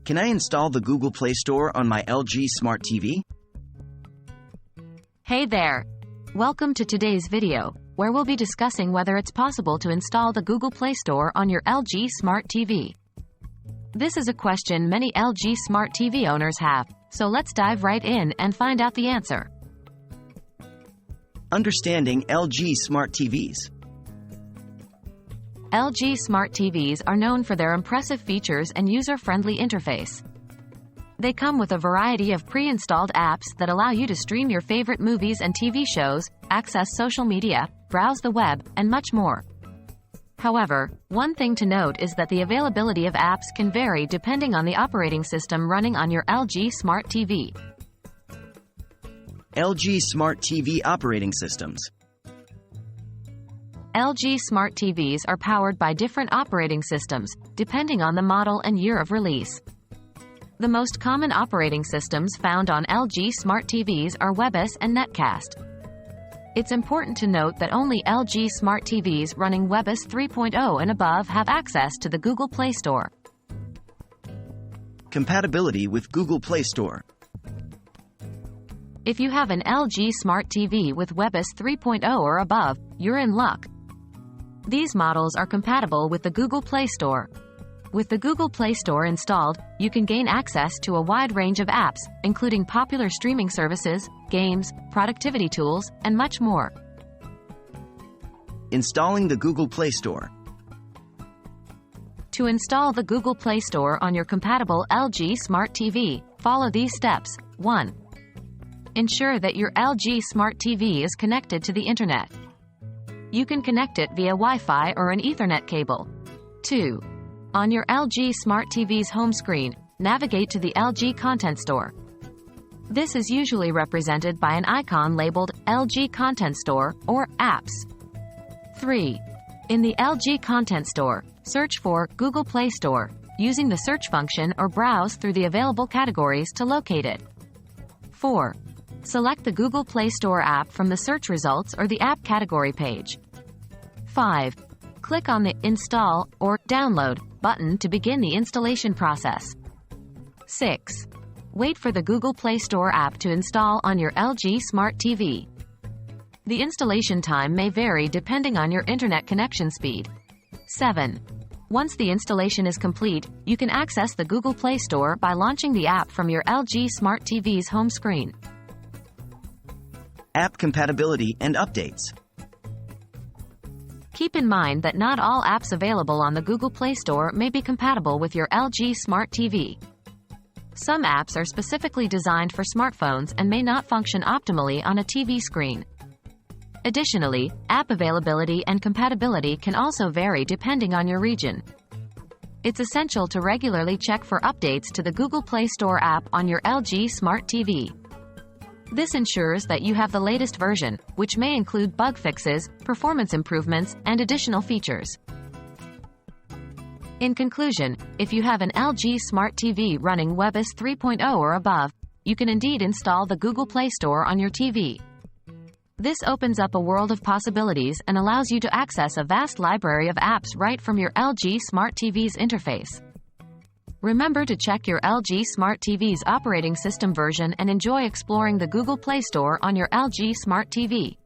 Can I install the Google Play Store on my LG Smart TV? Hey there! Welcome to today's video, where we'll be discussing whether it's possible to install the Google Play Store on your LG Smart TV. This is a question many LG Smart TV owners have, so let's dive right in and find out the answer. Understanding LG Smart TVs. LG Smart TVs are known for their impressive features and user-friendly interface. They come with a variety of pre-installed apps that allow you to stream your favorite movies and TV shows, access social media, browse the web, and much more. However, one thing to note is that the availability of apps can vary depending on the operating system running on your LG Smart TV. LG Smart TV operating systems. LG Smart TVs are powered by different operating systems, depending on the model and year of release. The most common operating systems found on LG Smart TVs are WebOS and Netcast. It's important to note that only LG Smart TVs running WebOS 3.0 and above have access to the Google Play Store. Compatibility with Google Play Store. If you have an LG Smart TV with WebOS 3.0 or above, you're in luck. These models are compatible with the Google Play Store. With the Google Play Store installed, you can gain access to a wide range of apps, including popular streaming services, games, productivity tools, and much more. Installing the Google Play Store. To install the Google Play Store on your compatible LG Smart TV, follow these steps. 1. Ensure that your LG Smart TV is connected to the Internet. You can connect it via Wi-Fi or an Ethernet cable. 2. On your LG Smart TV's home screen, navigate to the LG Content Store. This is usually represented by an icon labeled LG Content Store or Apps. 3. In the LG Content Store, search for Google Play Store, using the search function or browse through the available categories to locate it. 4. Select the Google Play Store app from the search results or the app category page. 5. Click on the Install or Download button to begin the installation process. 6. Wait for the Google Play Store app to install on your LG Smart TV. The installation time may vary depending on your internet connection speed. 7. Once the installation is complete, you can access the Google Play Store by launching the app from your LG Smart TV's home screen. App compatibility and updates. Keep in mind that not all apps available on the Google Play Store may be compatible with your LG Smart TV. Some apps are specifically designed for smartphones and may not function optimally on a TV screen. Additionally, app availability and compatibility can also vary depending on your region. It's essential to regularly check for updates to the Google Play Store app on your LG Smart TV. This ensures that you have the latest version, which may include bug fixes, performance improvements, and additional features. In conclusion, if you have an LG Smart TV running WebOS 3.0 or above, you can indeed install the Google Play Store on your TV. This opens up a world of possibilities and allows you to access a vast library of apps right from your LG Smart TV's interface. Remember to check your LG Smart TV's operating system version and enjoy exploring the Google Play Store on your LG Smart TV.